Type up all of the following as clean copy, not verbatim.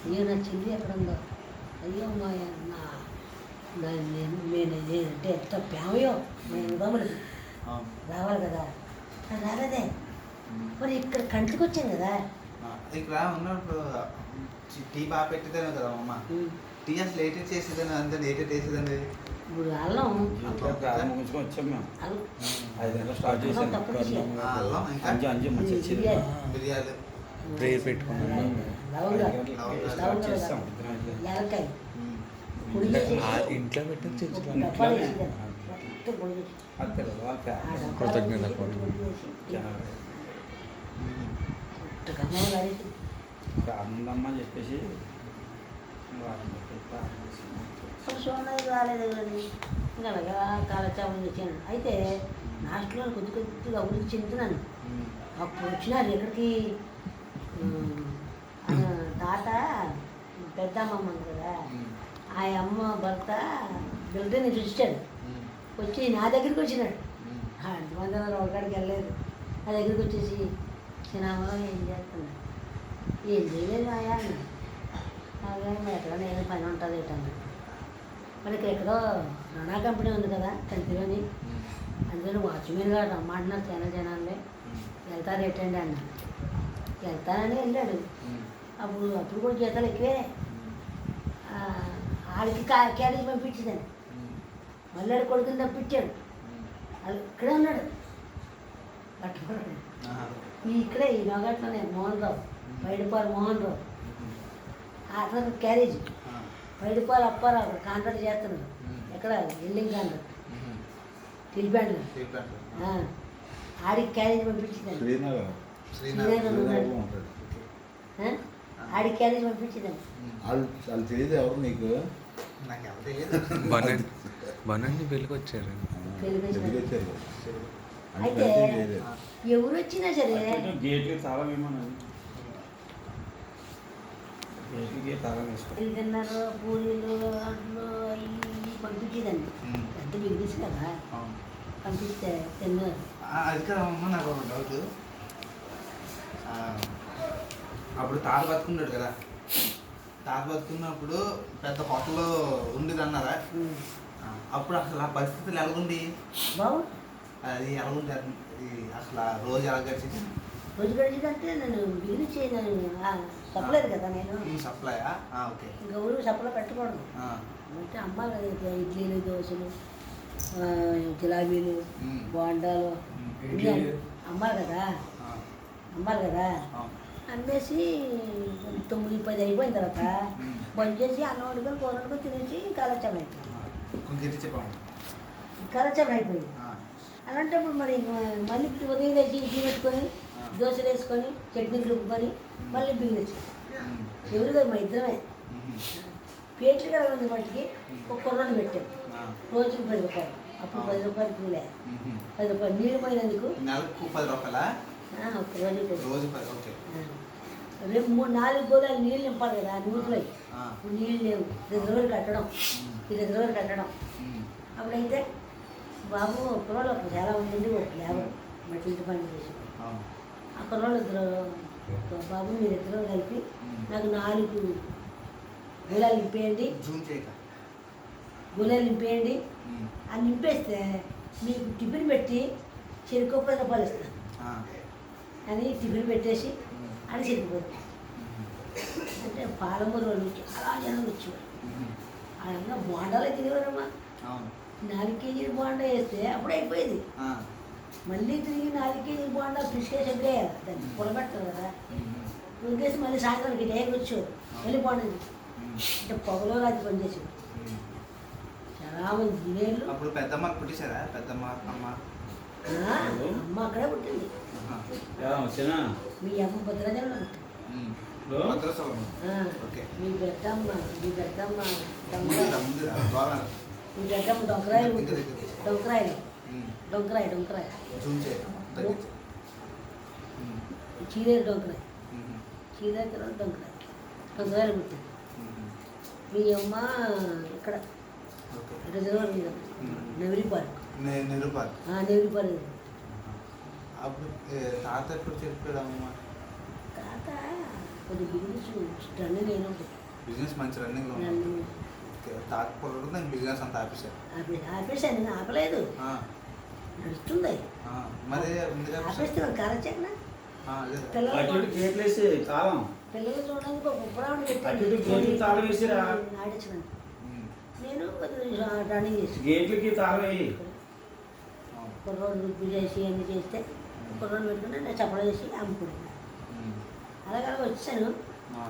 అయ్యో నా చెల్లి ఎక్కడ ఉందో, అయ్యో మా నా నేనంటే ఎంత ప్రేమయో మా ఇందమ్మలకి రావాలి కదా, అది రాలేదే. మరి ఇక్కడ కంటికి వచ్చాను కదా. ఇక్కడ ఉన్నప్పుడు టీ బాగా పెట్టేదాను కదా అమ్మ. టీ అసలు లేటెడ్ చేసేదాన్ని, అంతే లేటెడ్ వేసేదండి. ఇప్పుడు అల్లం వచ్చాం మేము 5 గంటలకు స్టార్ట్ చేశాను. బిర్యానీ ప్రేయర్ పెట్టుకున్నాం, చేస్తాం. యాలకాయ ఇంట్లో పెట్టి ఆనందమ్మ చెప్పేసి రాలేదు కానీ ఇంకా కాలచాపం తెచ్చాను. అయితే లాస్ట్లో కొద్దిగా అభివృద్ధి చెందుతున్నాను. అప్పుడు వచ్చినారు ఎక్కడికి, తాత పెద్దమ్మమ్మ ఉంది కదా, ఆ అమ్మ భర్త బిల్డర్ నుంచి వచ్చాడు. వచ్చి నా దగ్గరికి వచ్చినాడు. వందల ఒకడికి వెళ్ళలేదు. నా దగ్గరికి వచ్చేసి సినిమాలో ఏం చేస్తున్నా, ఏం చేయలేదు ఆయా అన్న. అలాగే ఎక్కడ నేను పని ఉంటుంది ఏంటన్నా. మనకి ఎక్కడో రుణా కంపెనీ ఉంది కదా కంటిలోని, అందులో వాచ్మెన్గా రమ్మంటున్నారు చాలా జనాలే. వెళ్తారు ఏంటండి అన్న. వెళ్తానని వెళ్ళాడు. అప్పుడు కూడా జీతాలు ఎక్కువే. ఆడికి క్యారేజ్ పంపించిందండి. మళ్ళీ కొడుకుని తప్పించాడు. వాళ్ళు ఇక్కడే ఉన్నాడు పట్టుకోడు. ఇక్కడే ఈ నగట్లోనే మోహన్ రావు, పైడిపారు మోహన్ రావు. అతను క్యారేజ్ పైడిపారు అప్పారావు అక్కడ కాంట్రాక్ట్ చేస్తున్నాడు. ఎక్కడ బిల్డింగ్ కాంట్రాక్ట్ టిల్బ్యాండ్లో. ఆడికి క్యారేజ్ పంపించిందండి. శ్రీనగర్ ఉన్నాడు. ఆడికి క్యారేజ్ పంపించిందండి. వాళ్ళు తెలియదు ఎవరు నీకు? నాకు ఎవరు తెలియదు. బనాన్ని పెళ్ళికి వచ్చారు. అయితే ఎవరు వచ్చినా సరే గేట్లు చాలా విమానాలు తిన్నారు, పూరీలు అట్లు అవి పంపించేదండి. పెద్ద బిజినెస్ కదా, పంపిస్తే తిన్నారు. అది కదమ్మా నాకు ఒక డౌట్. అప్పుడు తాత బతుకున్నాడు కదా, తాత బతుకున్నప్పుడు పెద్ద హోటల్లో ఉండేది అన్నారా? అప్పుడు అసలు ఆ పరిస్థితులు ఎలాగుంది? బాబు అది ఎలాగుంది అసలు రోజు ఎలా గడిచింది? రోజు గడిచిందంటే నేను బిజినెస్ చేయను, చెప్పలేదు కదా నేను. సప్లయా? ఓకే. ఇంకా ఊరు సప్లై పెట్టకూడదు అంటే అమ్మాలి కదా. ఇడ్లీలు, దోశలు, జిలాబీలు, బోండాలు అమ్మాలి కదా. అమ్మేసి 9-10 అయిపోయిన తర్వాత బంద్ చేసి అన్నం వండుకొని కూర వండుకొని తినేసి కాలక్షేపం అయిపోయింది. కాలక్షేపం అయిపోయింది. అలాంటప్పుడు మరి మళ్ళీ ఉదయం వేసి ఇడ్లీ పెట్టుకొని దోశలు వేసుకొని చట్నీలు రుబ్బుకొని మళ్ళీ బిజినెస్. ఎవరు మా ఇద్దరమే. పేట్లు కదా ఉంది వాటికి ఒక కుర్రను పెట్టాం. రోజుకి 10 రూపాయలు. అప్పుడు 10 రూపాయలు కూలే. 10 రూపాయలు నీళ్ళు పోయినందుకు 10 రూపాయలా? రేపు 3-4 గోదాలు నీళ్ళు నింపాలి కదా నూతులో. నీళ్ళు లేవు. రిజర్వర్ కట్టడం, ఈ రిజర్వర్ కట్టడం. అప్పుడైతే బాబు కుర్రోళ్ళు అప్పుడు చాలా ఉండింది. ఒక లేబర్ మట్టి పని చేసి ఆ కుర్రోళ్ళు ఇద్దరు, బాబు మీరిద్దరూ కలిపి నాకు 4 గులాలు నింపేయండి, గులాలు నింపేయండి. అది నింపేస్తే మీకు టిఫిన్ పెట్టి చెరుకు 10 రూపాయలు ఇస్తాను అని టిఫిన్ పెట్టేసి అని చెరిగిపోతుంది. అంటే పాలమూరు వాళ్ళు చాలా జనం వచ్చేవారు. అలా బోండాలే తినేవారమ్మా. 4 కేజీలు బోండా వేస్తే అప్పుడు అయిపోయేది. మళ్ళీ తిరిగి 4 కేజీలు బోండా ఫ్రిష్ వేసి ఎప్పుడేయాలి, దాన్ని పొలబెట్టారు కదా. ఉరికేసి మళ్ళీ సాయంత్రానికి డైరీ వచ్చేవారు మళ్ళీ బోండా అంటే పొగలో అది పనిచేసేది. చాలా మంది జిలేళ్ళు. అప్పుడు పెద్దమ్మ పుట్టించారా? పెద్దమ్మ అమ్మ అక్కడే పుట్టింది. మీ అమ్మ భద్రాచలంలో పుట్టింది. మీ పెద్దమ్మ డొంకరాయలు చీరేరు డొంకరాయి డొంకరాయలు పుట్టింది. మీ అమ్మ ఇక్కడ రిజర్వర్ మీద నెవరి పార్క్. అప్పుడు తాత ఎప్పుడు చెప్పాడు? అమ్మ తాత కొద్ది బిజినెస్ రన్నింగ్ అయినప్పుడు బిజినెస్ మంచి రన్నింగ్లో ఉంది. రన్నింగ్ తాకపోవడం దాని బిజినెస్ అంతా ఆపేశారు. ఆపేసాను ఆపలేదు, ఆ, నడుస్తుంది. ఆ, మరి ఎందుకు ఆపేశారు? ఆపేస్తే వాళ్ళు కరెక్ట్ అదే పిల్లలు అటు ఇటు గేట్లు వేసి తాళం పిల్లలు చూడడానికి ఒక కుప్పరావుని అటు ఇటు గేట్లు తాళం వేసిరా ఆడించాను. ఉమ్, నేను కొద్దిగా రన్నింగ్ చేసి గేట్లకి తాళం వేయి. అవును. కుర్రోడ్లు రుబ్బు చేసి అన్నీ చేస్తే కుర్రోడ్లు పెట్టుకుని నేను చప్పడ చేసి అమ్ముకుంటున్నాను. ఉమ్, అలాగే వచ్చాను. ఆ,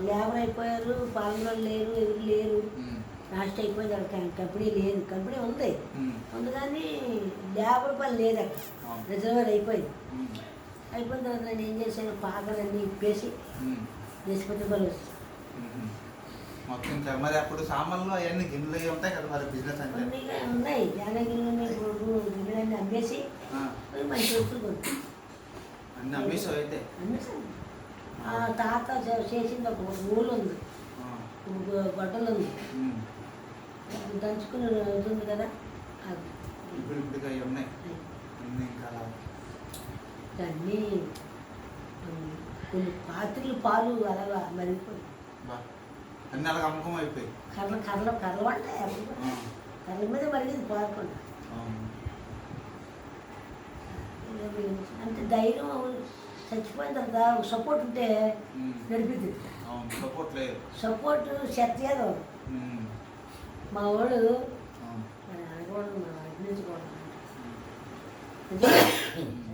లేబర్ అయిపోయారు, పాలనలో లేరు, ఎవరు లేరు, ఉమ్, లాస్ట్ అయిపోయింది. అక్కడ కంపెనీ లేదు, కంపెనీ ఉంది ఉమ్, ఉంది కానీ లేబర్ పని లేదు అక్కడ. అవును. రిజర్వర్ అయిపోయింది. ఉమ్, అయిపోయిన తర్వాత నేను ఏం చేశాను, పాకలన్నీ ఇప్పేసి ఉమ్, నిష్పత్తి పనులు ఉమ్. మొత్తం ఇంకా మరి అప్పుడు సామాన్లు అవన్నీ గిన్నెలు అవి ఉంటాయి కదా మరి బిజినెస్ అంటే. కొన్ని ఉన్నాయి. జానగిరిలో గిన్నెలన్నీ అమ్మేసి ఆ, మంచి వస్తువులు కొనుక్కు అన్నీ అమ్మేసావు అయితే. అమ్మేసాను. ఆ తాత చేసింది ఒక ఊళ్ళు ఉంది, ఆ, గొడ్డలు ఉంది, ఉమ్. దంచుకుని ఉంటుంది కదా అది. ఇప్పుడు అవి ఉన్నాయి అన్నీ ఇంకా అలా. అన్నీ కొన్ని పాత్రలు పాలు అలాగా మరిగిపోయి బా అన్నీ అలాగ అమ్మకం అయిపోయి. కర్రలు అంటే కర్రల మీద మరిగింది పారకుండా. అంటే ధైర్యం చచ్చిపోయిన తర్వాత సపోర్ట్ ఉంటే నడిపిద్ది. అవును, సపోర్ట్ లేదు. సపోర్ట్ శక్తి ఏదో ఉమ్, మా వాడు అవును. అనుకోవడం మా నుంచి కూడా ఉమ్.